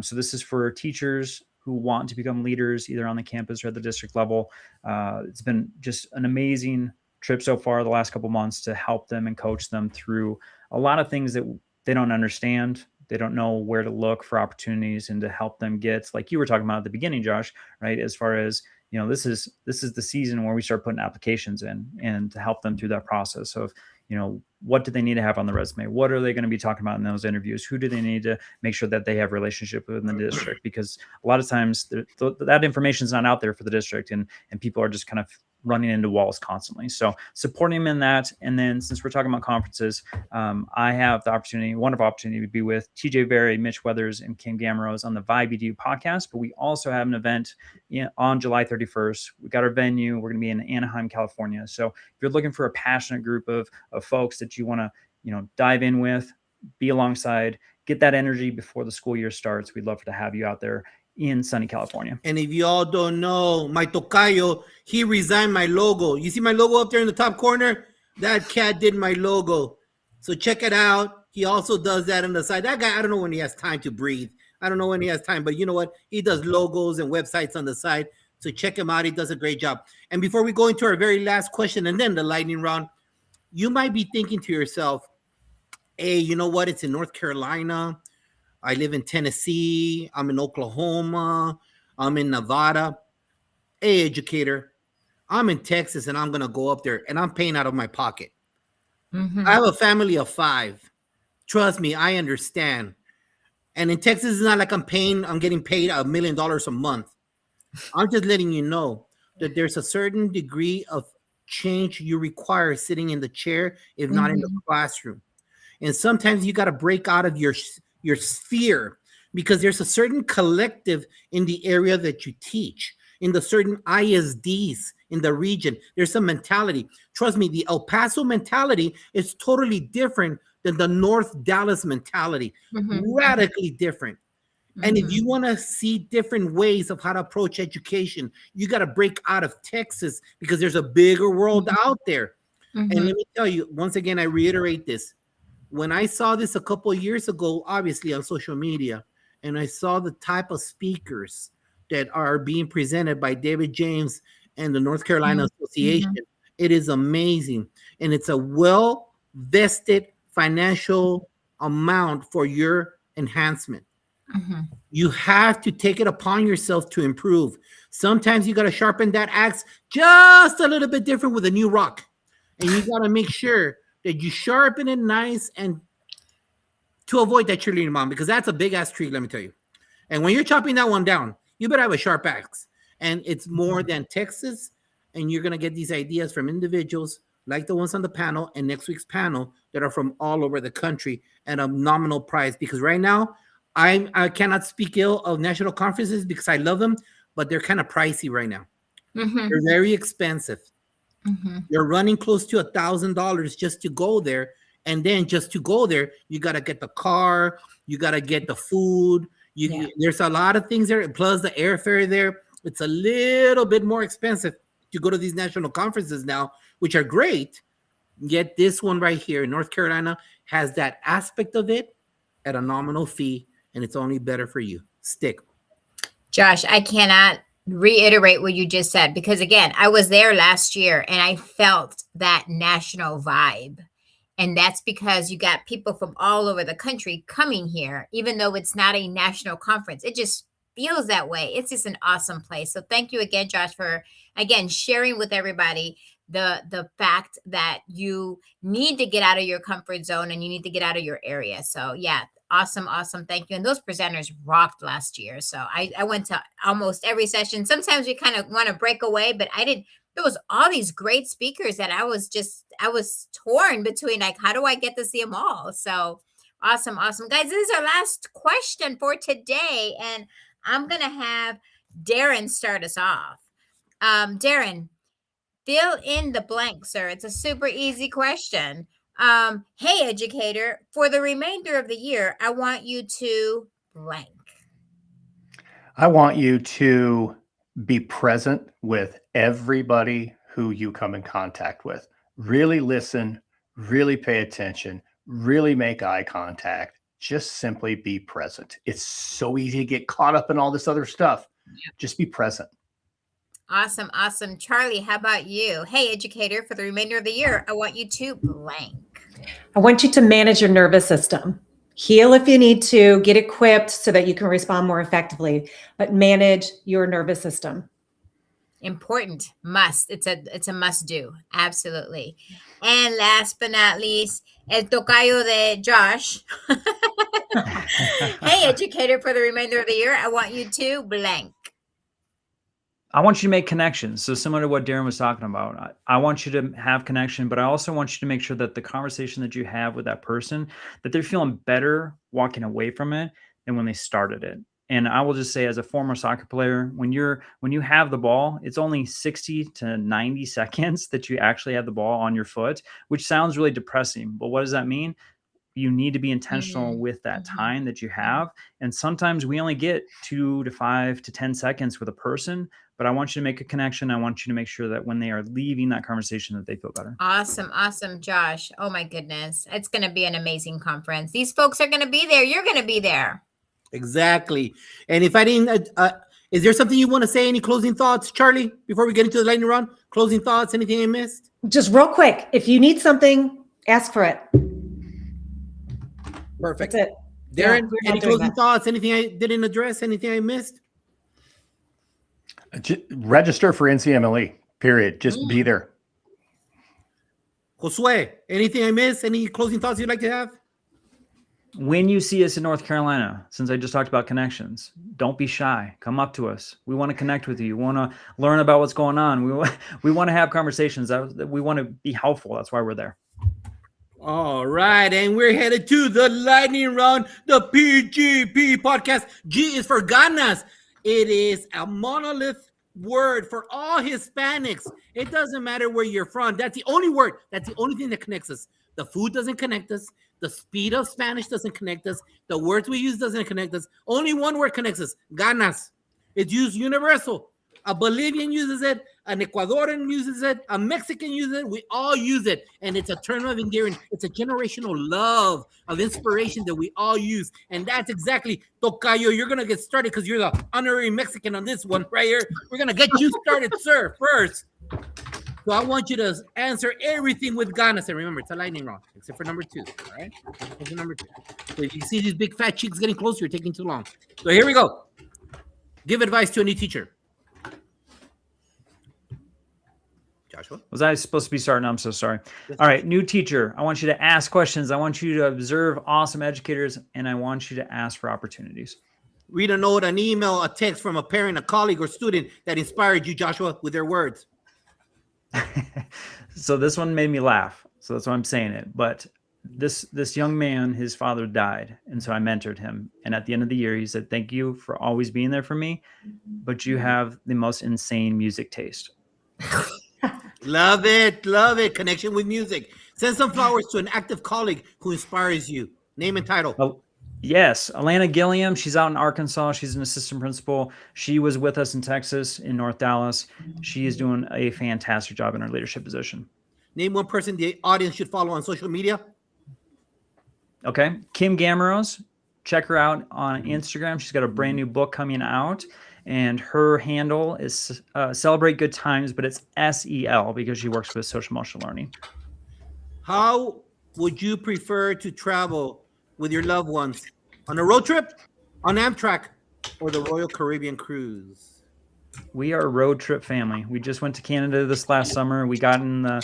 So this is for teachers who want to become leaders either on the campus or at the district level. It's been just an amazing trip so far the last couple months to help them and coach them through a lot of things that they don't understand. They don't know where to look for opportunities, and to help them get, like you were talking about at the beginning, Josh, right? As far as, this is the season where we start putting applications in, and to help them through that process of, what do they need to have on the resume? What are they going to be talking about in those interviews? Who do they need to make sure that they have relationship within the district? Because a lot of times that information is not out there for the district, and people are just kind of running into walls constantly. So supporting them in that. And then, since we're talking about conferences, I have the wonderful opportunity to be with TJ Berry, Mitch Weathers, and Kim Gamarose on the Vibe EDU podcast. But we also have an event on July 31st. We got our venue. We're going to be in Anaheim, California. So if you're looking for a passionate group of folks that you want to, dive in with, be alongside, get that energy before the school year starts, we'd love to have you out there in sunny California. And if you all don't know, my tocayo, he resigned my logo. You see my logo up there in the top corner? That cat did my logo. So check it out. He also does that on the side. That guy, I don't know when he has time to breathe. I don't know when he has time, but you know what? He does logos and websites on the side. So check him out. He does a great job. And before we go into our very last question and then the lightning round, you might be thinking to yourself, hey, you know what? It's in North Carolina. I live in Tennessee. I'm in Oklahoma. I'm in Nevada. Hey, educator, I'm in Texas, and I'm going to go up there, and I'm paying out of my pocket. Mm-hmm. I have a family of 5. Trust me, I understand. And in Texas, it's not like I'm getting paid $1 million a month. I'm just letting you know that there's a certain degree of change you require sitting in the chair, if not in the classroom. And sometimes you got to break out of your sphere, because there's a certain collective in the area that you teach, in the certain ISDs in the region. There's some mentality. Trust me, the El Paso mentality is totally different than the North Dallas mentality. Radically different. And if you want to see different ways of how to approach education, you got to break out of Texas because there's a bigger world out there. And let me tell you, once again, I reiterate this. When I saw this a couple of years ago, obviously on social media, and I saw the type of speakers that are being presented by David James and the North Carolina Association, it is amazing. And it's a well-vested financial amount for your enhancement. You have to take it upon yourself to improve. Sometimes you got to sharpen that axe just a little bit different with a new rock. And you got to make sure that you sharpen it nice and to avoid that cheerleading mom, because that's a big ass tree, let me tell you. And when you're chopping that one down, you better have a sharp axe. And it's more than Texas. And you're going to get these ideas from individuals like the ones on the panel and next week's panel that are from all over the country at a nominal price. Because right now, I cannot speak ill of national conferences because I love them, but they're kind of pricey right now. They're very expensive. You're running close to $1,000 just to go there. And then just to go there, you got to get the car, you got to get the food. There's a lot of things there, plus the airfare there. It's a little bit more expensive to go to these national conferences now, which are great. Yet this one right here in North Carolina has that aspect of it at a nominal fee, and it's only better for you. Stick. Josh, I cannot reiterate what you just said, because again, I was there last year and I felt that national vibe. And that's because you got people from all over the country coming here, even though it's not a national conference. It just feels that way. It's just an awesome place. So thank you again, Josh, for again sharing with everybody the fact that you need to get out of your comfort zone and you need to get out of your area. So yeah, awesome. Thank you. And those presenters rocked last year. So I went to almost every session. Sometimes we kind of want to break away, but I didn't. There was all these great speakers that I was torn between, like, how do I get to see them all? So awesome. Guys, this is our last question for today. And I'm going to have Darren start us off. Darren, fill in the blank, sir. It's a super easy question. Hey, educator, for the remainder of the year, I want you to blank. I want you to be present with everybody who you come in contact with. Really listen, really pay attention, really make eye contact. Just simply be present. It's so easy to get caught up in all this other stuff. Just be present. Awesome. Charlie, how about you? Hey, educator, for the remainder of the year, I want you to blank. I want you to manage your nervous system. Heal if you need to, get equipped so that you can respond more effectively, but manage your nervous system. Important. Must. It's a must do. Absolutely. And last but not least, el tocayo de Josh. Hey, educator, for the remainder of the year, I want you to blank. I want you to make connections. So similar to what Darren was talking about, I want you to have connection, but I also want you to make sure that the conversation that you have with that person, that they're feeling better walking away from it than when they started it. And I will just say, as a former soccer player, when you have the ball, it's only 60 to 90 seconds that you actually have the ball on your foot, which sounds really depressing. But what does that mean? You need to be intentional with that time that you have. And sometimes we only get 2 to 5 to 10 seconds with a person, but I want you to make a connection. I want you to make sure that when they are leaving that conversation, that they feel better. Awesome, Josh. Oh my goodness. It's going to be an amazing conference. These folks are going to be there. You're going to be there. Exactly. And if I didn't, is there something you want to say? Any closing thoughts, Charlie, before we get into the lightning round? Closing thoughts, anything I missed? Just real quick, if you need something, ask for it. Perfect. That's it. Darren, Yeah, any closing thoughts? Anything I didn't address? Anything I missed? Register for NCMLE, period. Just be there. Josue, anything I missed? Any closing thoughts you'd like to have? When you see us in North Carolina, since I just talked about connections, don't be shy. Come up to us. We want to connect with you. We want to learn about what's going on. We want to have conversations. We want to be helpful. That's why we're there. All right, and we're headed to the lightning round, the PGP podcast. G is for ganas. It is a monolith word for all Hispanics. It doesn't matter where you're from. That's the only word. That's the only thing that connects us. The food doesn't connect us. The speed of Spanish doesn't connect us. The words we use doesn't connect us. Only one word connects us, ganas. It's used universal. A Bolivian uses it, an Ecuadorian uses it, a Mexican uses it. We all use it, and it's a term of endearing. It's a generational love of inspiration that we all use, and that's exactly, Tocayo, you're going to get started because you're the honorary Mexican on this one right here. We're going to get you started, sir, first. So I want you to answer everything with ganas, and remember, it's a lightning round, except for number 2, all right? Except for number 2. So if you see these big fat cheeks getting closer, you're taking too long. So here we go. Give advice to a new teacher. Joshua? Was I supposed to be starting? I'm so sorry. All right, new teacher. I want you to ask questions. I want you to observe awesome educators, and I want you to ask for opportunities. Read a note, an email, a text from a parent, a colleague, or student that inspired you, Joshua, with their words. So this one made me laugh. So that's why I'm saying it. But this young man, his father died, and so I mentored him. And at the end of the year, he said, "Thank you for always being there for me, but you have the most insane music taste." Love it. Love it. Connection with music. Send some flowers to an active colleague who inspires you. Name and title. Oh, yes. Alana Gilliam. She's out in Arkansas. She's an assistant principal. She was with us in Texas, in North Dallas. She is doing a fantastic job in her leadership position. Name one person the audience should follow on social media. Okay. Kim Gamaros. Check her out on Instagram. She's got a brand new book coming out. And her handle is Celebrate Good Times, but it's SEL because she works with social emotional learning. How would you prefer to travel with your loved ones? On a road trip, on Amtrak, or the Royal Caribbean cruise? We are a road trip family. We just went to Canada this last summer. We got in the,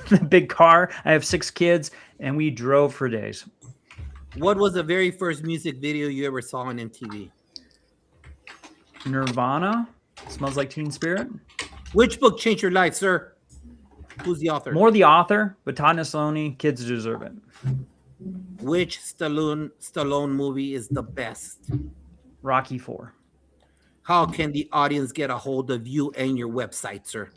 the big car. I have 6 kids, and we drove for days. What was the very first music video you ever saw on MTV? Nirvana, Smells Like Teen Spirit. Which book changed your life, sir? Who's the author? More the author, but Todd Neslony, Kids Deserve It. Which Stallone movie is the best? Rocky IV. How can the audience get a hold of you and your website, sir?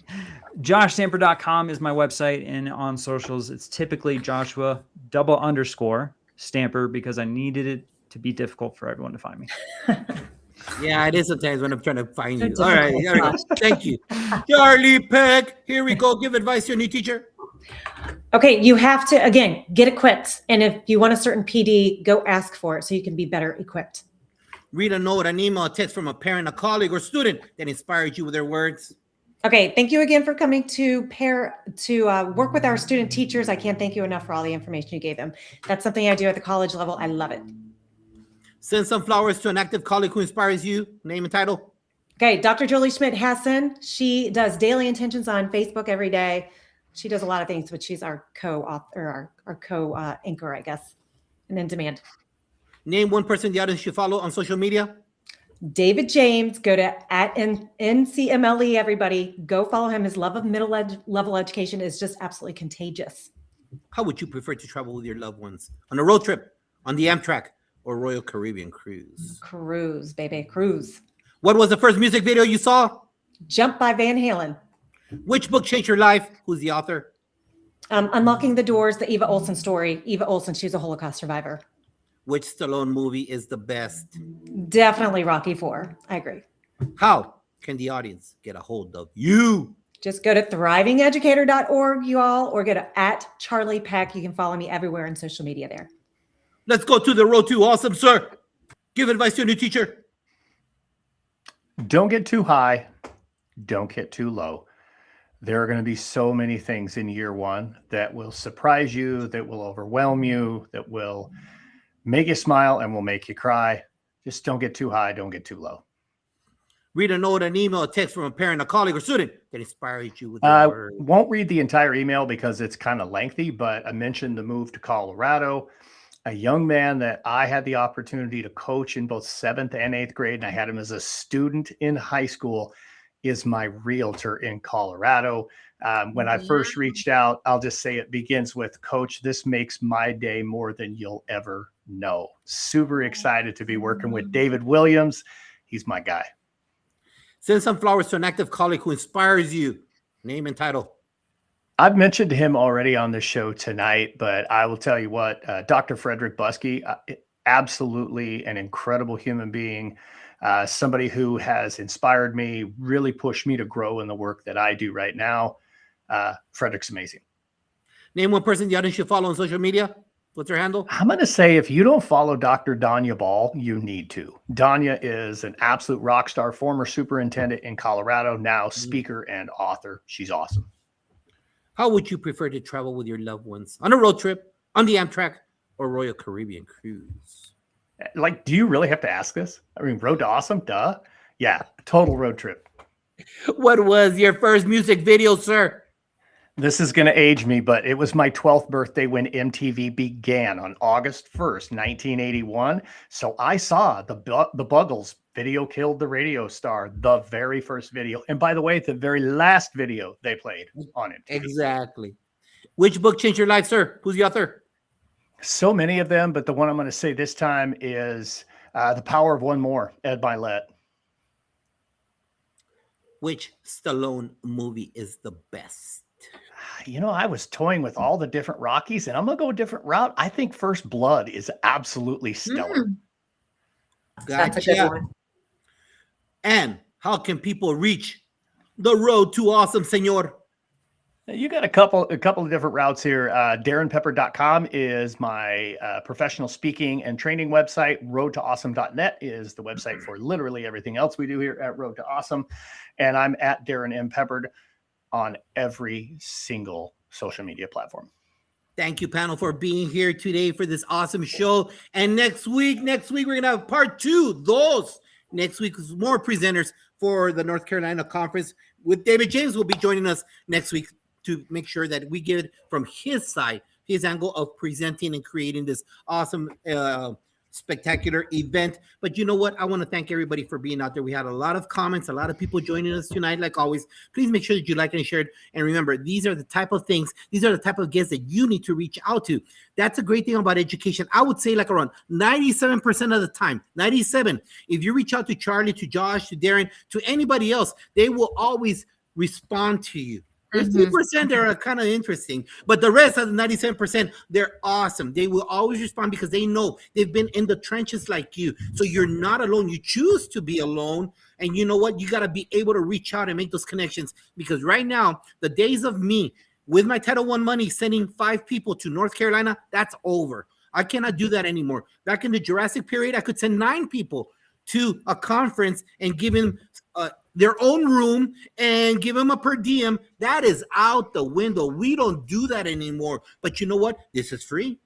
JoshStamper.com is my website, and on socials, it's typically Joshua_Stamper because I needed it to be difficult for everyone to find me. Yeah, it is sometimes when I'm trying to find you. All right, there we go. Thank you. Charlie Peck, here we go. Give advice to a new teacher. Okay, you have to, again, get equipped. And if you want a certain PD, go ask for it so you can be better equipped. Read a note, an email, a text from a parent, a colleague, or student that inspired you with their words. Okay, thank you again for coming to work with our student teachers. I can't thank you enough for all the information you gave them. That's something I do at the college level. I love it. Send some flowers to an active colleague who inspires you. Name and title. Okay, Dr. Jolie Schmidt-Hassan. She does daily intentions on Facebook every day. She does a lot of things, but she's our co-author, our co-anchor, I guess, and in demand. Name one person the audience should follow on social media. David James. Go to @NCMLE, everybody. Go follow him. His love of level education is just absolutely contagious. How would you prefer to travel with your loved ones? On a road trip, on the Amtrak, or Royal Caribbean cruise? Cruise, baby, cruise. What was the first music video you saw? Jump by Van Halen. Which book changed your life? Who's the author? Unlocking the Doors, the Eva Olsen story. Eva Olsen, she's a Holocaust survivor. Which Stallone movie is the best? Definitely Rocky IV. I agree. How can the audience get a hold of you? Just go to thrivingeducator.org, you all, or go to @CharliePeck. You can follow me everywhere on social media there. Let's go to the road to awesome, sir. Give advice to a new teacher. Don't get too high. Don't get too low. There are going to be so many things in year one that will surprise you, that will overwhelm you, that will make you smile and will make you cry. Just don't get too high. Don't get too low. Read a note, an email, a text from a parent, a colleague, or student that inspires you with the word. Won't read the entire email because it's kind of lengthy, but I mentioned the move to Colorado. A young man that I had the opportunity to coach in both 7th and 8th grade, and I had him as a student in high school, is my realtor in Colorado. When I first reached out, I'll just say it begins with, Coach, this makes my day more than you'll ever know. Super excited to be working with David Williams. He's my guy. Send some flowers to an active colleague who inspires you. Name and title. I've mentioned him already on the show tonight, but I will tell you what, Dr. Frederick Buskey, absolutely an incredible human being, somebody who has inspired me, really pushed me to grow in the work that I do right now. Frederick's amazing. Name one person the audience should follow on social media. What's her handle? I'm going to say if you don't follow Dr. Danya Ball, you need to. Danya is an absolute rock star, former superintendent in Colorado, now speaker and author. She's awesome. How would you prefer to travel with your loved ones? On a road trip, on the Amtrak, or Royal Caribbean cruise? Like, do you really have to ask this? I mean, Road to Awesome, duh. Yeah, total road trip. What was your first music video, sir? This is going to age me, but it was my 12th birthday when MTV began on August 1st, 1981. So I saw the Buggles, Video Killed the Radio Star, the very first video. And by the way, the very last video they played on it. Exactly. Which book changed your life, sir? Who's the author? So many of them, but the one I'm going to say this time is The Power of One More, Ed Milet. Which Stallone movie is the best? You know, I was toying with all the different Rockies, and I'm going to go a different route. I think First Blood is absolutely stellar. That's a good one. And how can people reach the Road to Awesome, senor? You got a couple of different routes here. DarrenPepper.com is my professional speaking and training website. RoadToAwesome.net is the website for literally everything else we do here at Road to Awesome. And I'm at Darren M. Peppered on every single social media platform. Thank you, panel, for being here today for this awesome show. And next week, we're going to have part 2. Next week is more presenters for the North Carolina Conference. With David James will be joining us next week to make sure that we get it from his side, his angle of presenting and creating this awesome, spectacular event. But you know what? I want to thank everybody for being out there. We had a lot of comments, a lot of people joining us tonight. Like always, please make sure that you like and share it. And remember, these are the type of things, these are the type of guests that you need to reach out to. That's a great thing about education. I would say like around 97% of the time, 97. If you reach out to Charlie, to Josh, to Darren, to anybody else, they will always respond to you. 50% are kind of interesting, but the rest of the 97%, they're awesome. They will always respond because they know they've been in the trenches like you. So you're not alone. You choose to be alone. And you know what? You got to be able to reach out and make those connections, because right now, the days of me with my Title I money sending 5 people to North Carolina, that's over. I cannot do that anymore. Back in the Jurassic period, I could send 9 people to a conference and give them their own room and give them a per diem. That is out the window. We don't do that anymore. But you know what? This is free.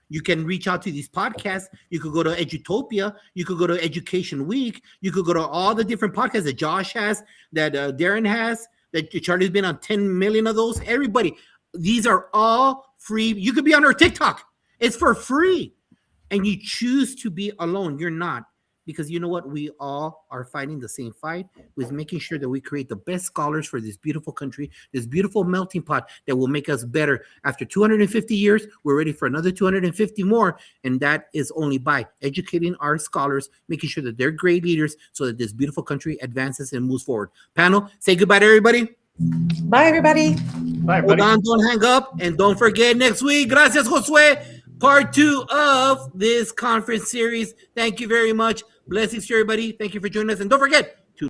You can reach out to these podcasts. You could go to Edutopia. You could go to Education Week. You could go to all the different podcasts that Josh has, that Darren has, that Charlie's been on 10 million of those. Everybody, these are all free. You could be on our TikTok. It's for free. And you choose to be alone. You're not. Because you know what? We all are fighting the same fight, with making sure that we create the best scholars for this beautiful country, this beautiful melting pot that will make us better. After 250 years, we're ready for another 250 more. And that is only by educating our scholars, making sure that they're great leaders so that this beautiful country advances and moves forward. Panel, say goodbye to everybody. Bye, everybody. Bye, everybody. Hold on, don't hang up. And don't forget, next week, gracias, Josue, part 2 of this conference series. Thank you very much. Blessings to everybody. Thank you for joining us. And don't forget,